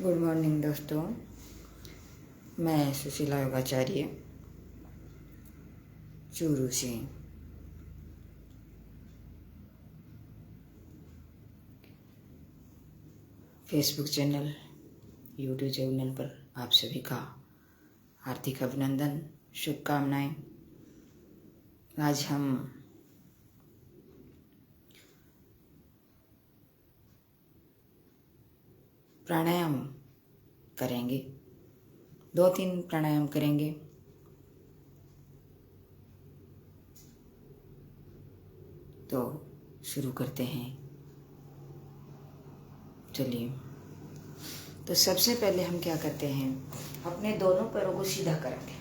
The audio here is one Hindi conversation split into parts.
गुड मॉर्निंग दोस्तों, मैं सुशीला योगाचार्य चूरू से। फेसबुक चैनल, यूट्यूब चैनल पर आप सभी का हार्दिक अभिनंदन, शुभकामनाएं। आज हम प्राणायाम करेंगे, 2-3 प्राणायाम करेंगे। तो शुरू करते हैं। चलिए, तो सबसे पहले हम क्या करते हैं, अपने दोनों पैरों को सीधा करेंगे।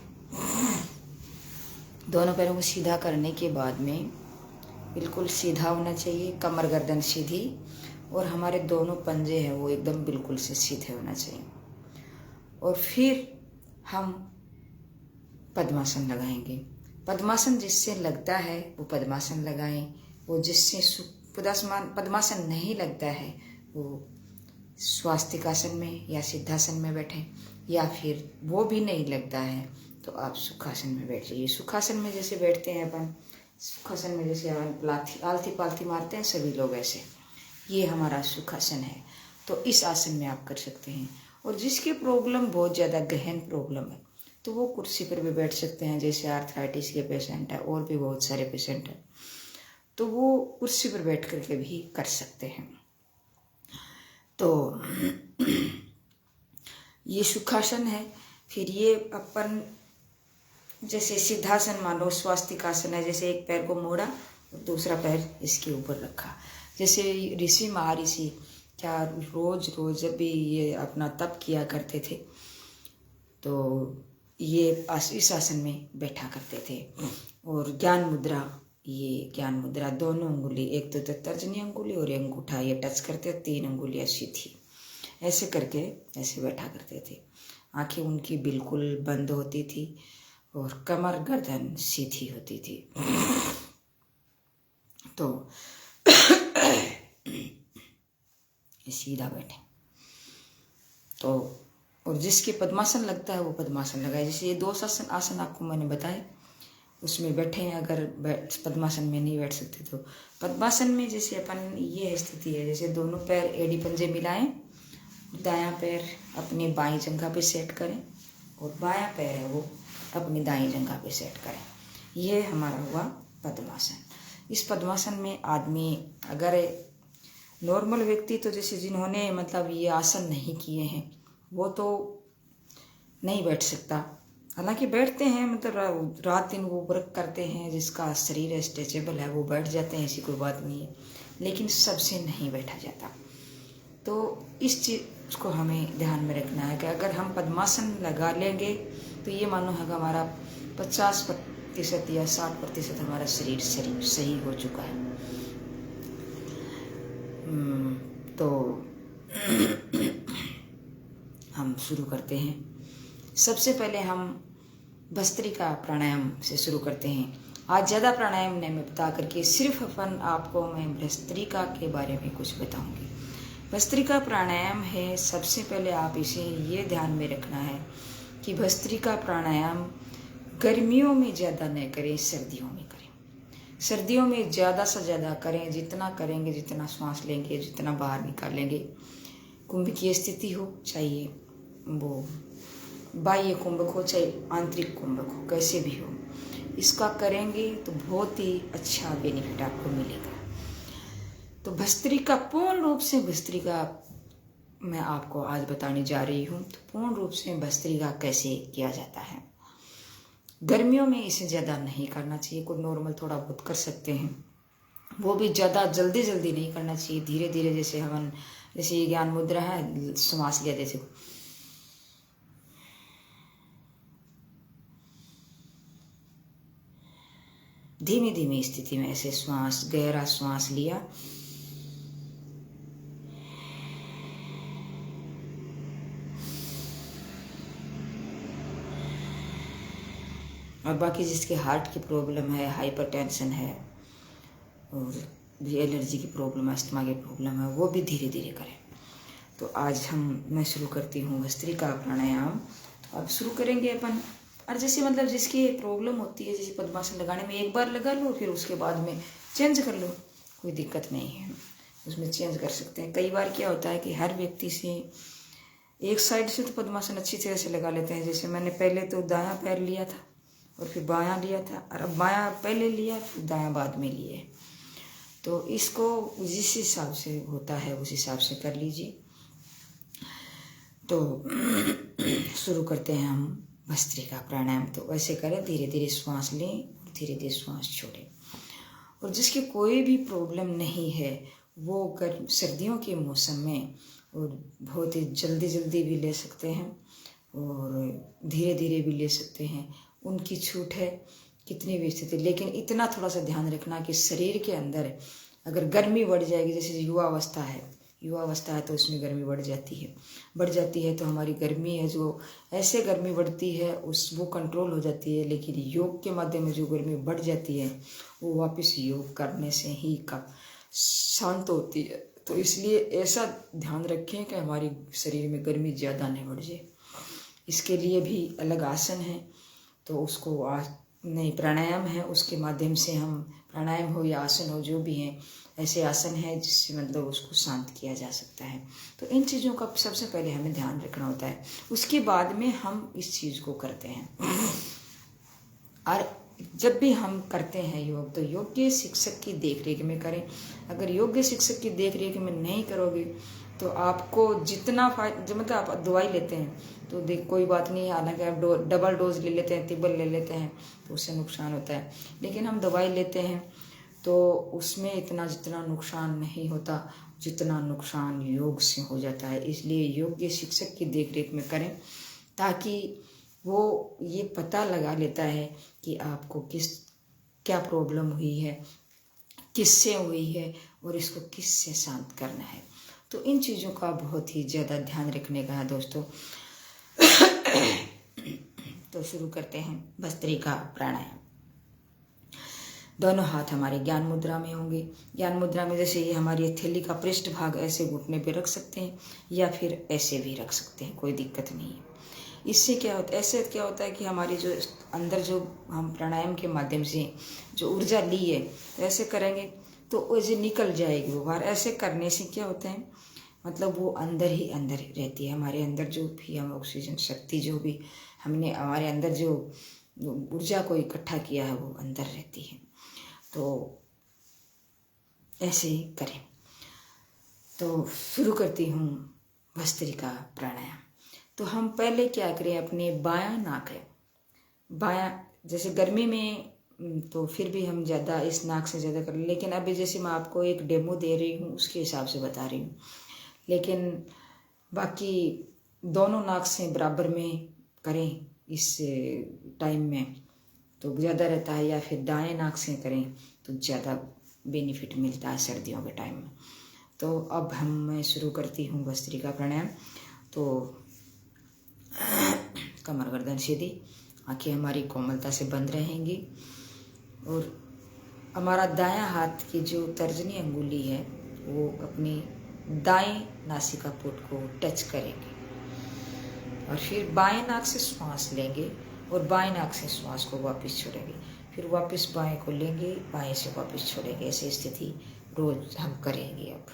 दोनों पैरों को सीधा करने के बाद में बिल्कुल सीधा होना चाहिए, कमर गर्दन सीधी, और हमारे दोनों पंजे हैं वो एकदम बिल्कुल से सीधे होना चाहिए। और फिर हम पद्मासन लगाएंगे। पद्मासन जिससे लगता है वो पद्मासन लगाएं, वो जिससे पद्मासन नहीं लगता है वो स्वास्तिकासन में या सिद्धासन में बैठें, या फिर वो भी नहीं लगता है तो आप सुखासन में बैठ जाइए। सुखासन में जैसे बैठते हैं अपन, सुखासन में जैसे आलती पालती मारते हैं सभी लोग, ऐसे ये हमारा सुखासन है। तो इस आसन में आप कर सकते हैं। और जिसकी प्रॉब्लम बहुत ज़्यादा गहन प्रॉब्लम है तो वो कुर्सी पर भी बैठ सकते हैं, जैसे आर्थराइटिस के पेशेंट है और भी बहुत सारे पेशेंट हैं, तो वो कुर्सी पर बैठ करके भी कर सकते हैं। तो ये सुखासन है। फिर ये अपन जैसे सिद्धासन मान लो, स्वास्तिकासन है, जैसे एक पैर को मोड़ा और दूसरा पैर इसके ऊपर रखा। जैसे ऋषि महर्षि क्या रोज रोज जब भी ये अपना तप किया करते थे तो ये इस आसन में बैठा करते थे। और ज्ञान मुद्रा, ये ज्ञान मुद्रा दोनों अंगुली, एक तो तर्जनी अंगुली और एक अंगूठा ये टच करते, 3 अंगुलियाँ सीधी ऐसे करके ऐसे बैठा करते थे। आंखें उनकी बिल्कुल बंद होती थी और कमर गर्दन सीधी होती थी। तो सीधा बैठे। तो और जिसके पद्मासन लगता है वो पद्मासन लगाए। जैसे ये 2 आसन आपको मैंने बताए, उसमें बैठे हैं। अगर पद्मासन में नहीं बैठ सकते तो पद्मासन में जैसे अपन ये स्थिति है, जैसे दोनों पैर एड़ी पंजे मिलाएं, दायां पैर अपनी बाईं जंघा पे सेट करें और बायां पैर है वो अपनी दाईं जंघा पे सेट करें। ये हमारा हुआ पद्मासन। इस पद्मासन में आदमी, अगर नॉर्मल व्यक्ति तो जैसे जिन्होंने मतलब ये आसन नहीं किए हैं वो तो नहीं बैठ सकता। हालांकि बैठते हैं, मतलब रात दिन वो वर्क करते हैं, जिसका शरीर स्ट्रेचेबल है वो बैठ जाते हैं, ऐसी कोई बात नहीं है, लेकिन सबसे नहीं बैठा जाता। तो इस चीज़ को हमें ध्यान में रखना है कि अगर हम पद्मासन लगा लेंगे तो ये मानो है कि हमारा 50% या 60% हमारा शरीर सही हो चुका है। तो हम शुरू करते हैं। सबसे पहले हम भस्त्रिका प्राणायाम से शुरू करते हैं। आज ज़्यादा प्राणायाम नहीं मैं बता करके सिर्फ आपको मैं भस्त्रिका के बारे में कुछ बताऊंगी। भस्त्रिका प्राणायाम है, सबसे पहले आप इसे ये ध्यान में रखना है कि भस्त्रिका प्राणायाम गर्मियों में ज़्यादा नहीं करें, सर्दियों में करें। सर्दियों में ज़्यादा से ज़्यादा करें, जितना करेंगे, जितना सांस लेंगे, जितना बाहर निकालेंगे, कुंभ की स्थिति हो, चाहिए वो बाह्य कुंभक हो चाहे आंतरिक कुंभक हो, कैसे भी हो, इसका करेंगे तो बहुत ही अच्छा बेनिफिट आपको मिलेगा। तो भस्त्रिका, पूर्ण रूप से भस्त्रिका मैं आपको आज बताने जा रही हूँ। तो पूर्ण रूप से भस्त्रिका कैसे किया जाता है। गर्मियों में इसे ज़्यादा नहीं करना चाहिए, कोई नॉर्मल थोड़ा बहुत कर सकते हैं, वो भी ज़्यादा जल्दी नहीं करना चाहिए, धीरे धीरे। जैसे ये ज्ञान मुद्रा है, श्वास लिया जैसे धीमी धीमी स्थिति में ऐसे श्वास, गहरा श्वास लिया और बाकी जिसके हार्ट की प्रॉब्लम है, हाइपरटेंशन है और एलर्जी की प्रॉब्लम है, अस्थमा की प्रॉब्लम है, वो भी धीरे धीरे करें। तो आज मैं शुरू करती हूँ भस्त्रिका प्राणायाम। तो अब शुरू करेंगे अपन। और जैसे मतलब जिसकी प्रॉब्लम होती है, जैसे पद्मासन लगाने में एक बार लगा लो, फिर उसके बाद में चेंज कर लो, कोई दिक्कत नहीं है, उसमें चेंज कर सकते हैं। कई बार क्या होता है कि हर व्यक्ति से एक साइड से तो पद्मासन अच्छी तरह से लगा लेते हैं। जैसे मैंने पहले तो दायां पैर लिया था और फिर बायां लिया था, और अब बायां पहले लिया फिर दायां बाद में लिए। तो इसको जिस हिसाब से होता है उस हिसाब से कर लीजिए। तो शुरू करते हैं हम भस्त्रिका प्राणायाम। तो वैसे करें, धीरे धीरे श्वास लें और धीरे धीरे श्वास छोड़ें। और जिसकी कोई भी प्रॉब्लम नहीं है वो सर्दियों के मौसम में और बहुत ही जल्दी जल्दी भी ले सकते हैं और धीरे धीरे भी ले सकते हैं, उनकी छूट है कितनी भी स्थिति। लेकिन इतना थोड़ा सा ध्यान रखना कि शरीर के अंदर अगर गर्मी बढ़ जाएगी, जैसे युवा अवस्था है तो उसमें गर्मी बढ़ जाती है तो हमारी गर्मी है जो ऐसे गर्मी बढ़ती है वो कंट्रोल हो जाती है। लेकिन योग के माध्यम में जो गर्मी बढ़ जाती है वो वापस योग करने से ही शांत होती है। तो इसलिए ऐसा ध्यान रखें कि हमारी शरीर में गर्मी ज़्यादा नहीं बढ़ जाए। इसके लिए भी अलग आसन है, तो उसको नहीं प्राणायाम है, उसके माध्यम से हम प्राणायाम हो या आसन हो जो भी हैं, ऐसे आसन है जिससे मतलब उसको शांत किया जा सकता है। तो इन चीज़ों का सबसे पहले हमें ध्यान रखना होता है, उसके बाद में हम इस चीज़ को करते हैं। और जब भी हम करते हैं योग, तो योग्य शिक्षक की देखरेख में करें। अगर योग्य शिक्षक की देखरेख में नहीं करोगे तो आपको जितना मतलब आप दवाई लेते हैं तो कोई बात नहीं है, हालांकि आप डबल डोज ले लेते हैं, ट्रिपल ले लेते हैं तो उससे नुकसान होता है। लेकिन हम दवाई लेते हैं तो उसमें जितना नुकसान नहीं होता जितना नुकसान योग से हो जाता है। इसलिए योग्य शिक्षक की देखरेख में करें, ताकि वो ये पता लगा लेता है कि आपको क्या प्रॉब्लम हुई है, किससे हुई है और इसको किससे शांत करना है। तो इन चीज़ों का बहुत ही ज़्यादा ध्यान रखने का है दोस्तों। तो शुरू करते हैं भस्त्रिका प्राणायाम। दोनों हाथ हमारे ज्ञान मुद्रा में होंगे। ज्ञान मुद्रा में जैसे ये हमारी हथेली का पृष्ठ भाग ऐसे घुटने पे रख सकते हैं या फिर ऐसे भी रख सकते हैं, कोई दिक्कत नहीं है। इससे क्या होता है, ऐसे क्या होता है कि हमारी जो अंदर जो हम प्राणायाम के माध्यम से जो ऊर्जा ली है, तो ऐसे करेंगे तो वैसे निकल जाएगी वो बाहर। ऐसे करने से क्या होता है, मतलब वो अंदर ही अंदर रहती है। हमारे अंदर जो भी हम ऑक्सीजन शक्ति जो भी हमने हमारे अंदर जो ऊर्जा को इकट्ठा किया है वो अंदर रहती है। तो ऐसे ही करें। तो शुरू करती हूँ भस्त्रिका प्राणायाम। तो हम पहले क्या करें, अपने बायां नाक है, जैसे गर्मी में तो फिर भी हम ज़्यादा इस नाक से ज़्यादा करें, लेकिन अभी जैसे मैं आपको एक डेमो दे रही हूँ उसके हिसाब से बता रही हूँ। लेकिन बाकी दोनों नाक से बराबर में करें इस टाइम में तो ज़्यादा रहता है, या फिर दाएं नाक से करें तो ज़्यादा बेनिफिट मिलता है सर्दियों के टाइम में। तो अब मैं शुरू करती हूँ भस्त्रिका प्राणायाम। तो कमर गर्दन सीधी, आंखें हमारी कोमलता से बंद रहेंगी और हमारा दायां हाथ की जो तर्जनी अंगुली है वो अपनी दाएं नासिका पुट को टच करेंगे और फिर बाएं नाक से श्वास लेंगे और बाएं नाक से श्वास को वापस छोड़ेंगे, फिर वापस बाएं को लेंगे, बाएं से वापस छोड़ेंगे। ऐसी स्थिति रोज हम करेंगे। अब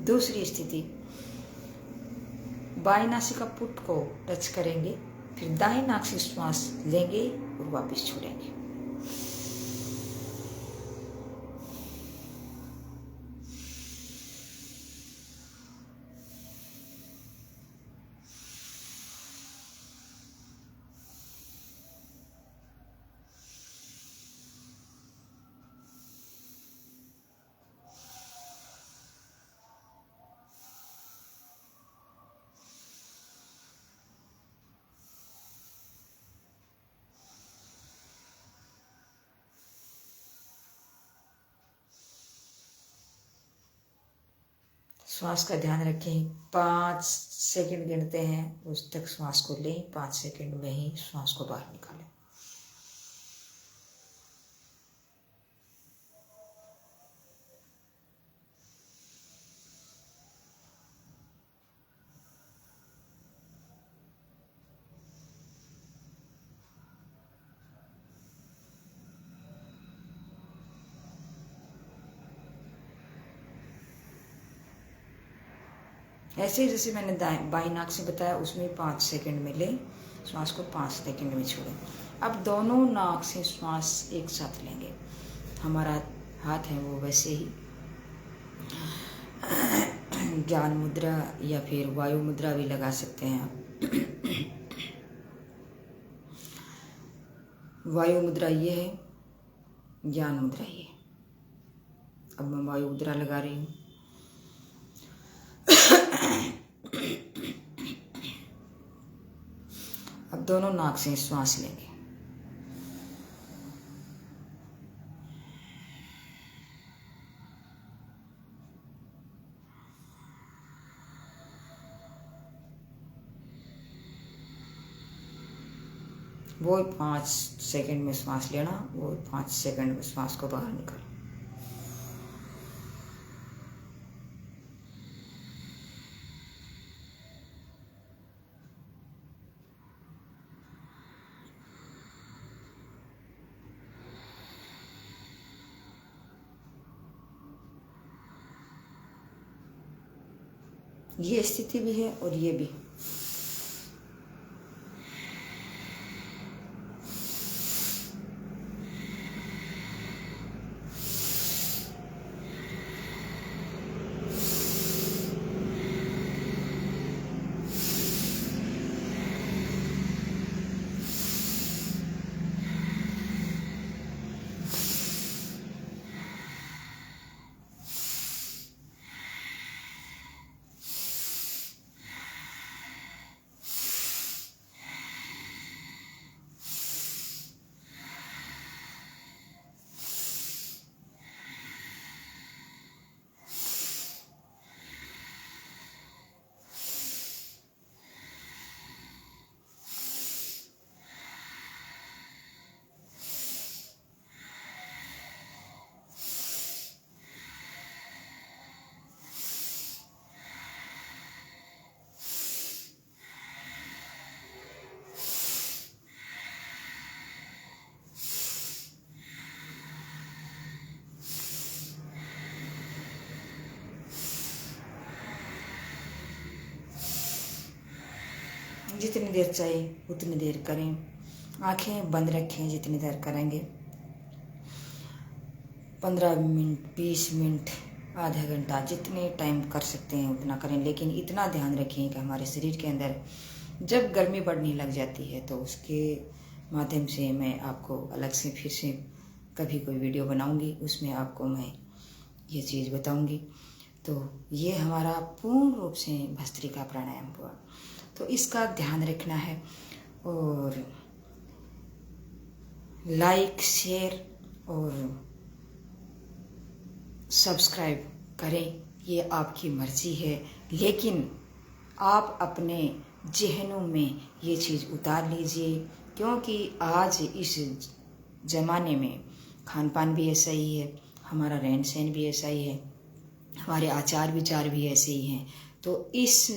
दूसरी स्थिति, बाएं नासिका पुट को टच करेंगे, फिर दाएं नाक से श्वास लेंगे और वापस छोड़ेंगे। श्वास का ध्यान रखें। 5 सेकंड गिनते हैं, उस तक श्वास को लें, 5 सेकंड में ही श्वास को बाहर निकालें। ऐसे ही जैसे मैंने बाई नाक से बताया, उसमें 5 सेकंड में लें श्वास को, 5 सेकंड में छोड़ें। अब दोनों नाक से श्वास एक साथ लेंगे। हमारा हाथ है वो वैसे ही ज्ञान मुद्रा या फिर वायु मुद्रा भी लगा सकते हैं आप। वायु मुद्रा ये है, ज्ञान मुद्रा ये। अब मैं वायु मुद्रा लगा रही हूँ। अब दोनों नाक से श्वास लेंगे। वो 5 सेकंड में श्वास लेना, वो 5 सेकंड में श्वास को बाहर निकालना। ये स्थिति भी है और ये भी। जितनी देर चाहिए उतनी देर करें। आंखें बंद रखें जितनी देर करेंगे, 15 मिनट, 20 मिनट, आधा घंटा, जितने टाइम कर सकते हैं उतना करें। लेकिन इतना ध्यान रखें कि हमारे शरीर के अंदर जब गर्मी बढ़ने लग जाती है तो उसके माध्यम से मैं आपको अलग से फिर से कभी कोई वीडियो बनाऊंगी, उसमें आपको मैं ये चीज़ बताऊंगी। तो ये हमारा पूर्ण रूप से भस्त्रिका प्राणायाम हुआ, तो इसका ध्यान रखना है। और लाइक, शेयर और सब्सक्राइब करें, ये आपकी मर्जी है, लेकिन आप अपने जहनों में ये चीज़ उतार लीजिए, क्योंकि आज इस ज़माने में खान पान भी ऐसा ही है, हमारा रहन सहन भी ऐसा ही है, हमारे आचार विचार भी ऐसे ही हैं। तो इस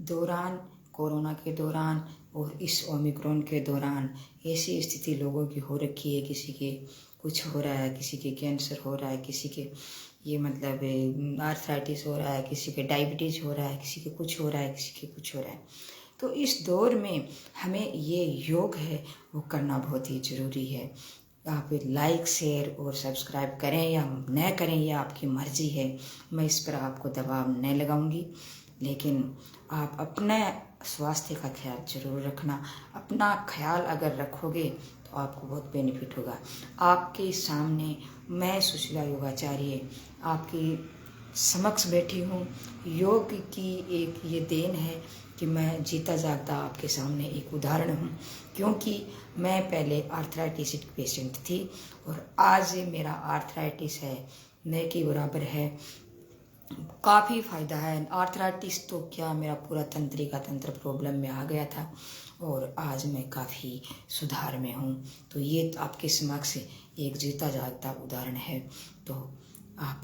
दौरान, कोरोना के दौरान और इस ओमिक्रॉन के दौरान ऐसी स्थिति लोगों की हो रखी है, किसी के कुछ हो रहा है, किसी के कैंसर हो रहा है, किसी के ये मतलब आर्थराइटिस हो रहा है, किसी के डायबिटीज़ हो रहा है, किसी के कुछ हो रहा है, किसी के कुछ हो रहा है। तो इस दौर में हमें ये योग है वो करना बहुत ही ज़रूरी है। आप लाइक, शेयर और सब्सक्राइब करें या न करें, यह आपकी मर्ज़ी है। मैं इस पर आपको दबाव नहीं लगाऊंगी, लेकिन आप अपने स्वास्थ्य का ख्याल जरूर रखना। अपना ख्याल अगर रखोगे तो आपको बहुत बेनिफिट होगा। आपके सामने मैं सुशीला योगाचार्य आपकी समक्ष बैठी हूँ। योग की एक ये देन है कि मैं जीता जागता आपके सामने एक उदाहरण हूँ, क्योंकि मैं पहले आर्थराइटिस पेशेंट थी और आज मेरा आर्थराइटिस है न के बराबर है। काफ़ी फ़ायदा है। आर्थराइटिस तो क्या, मेरा पूरा तंत्रिका तंत्र प्रॉब्लम में आ गया था और आज मैं काफ़ी सुधार में हूँ। तो ये आपके समक्ष एक जीता जागता उदाहरण है। तो आप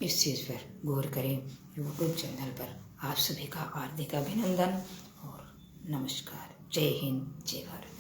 इस चीज़ पर गौर करें। यूट्यूब चैनल पर आप सभी का हार्दिक अभिनंदन और नमस्कार। जय हिंद, जय भारत।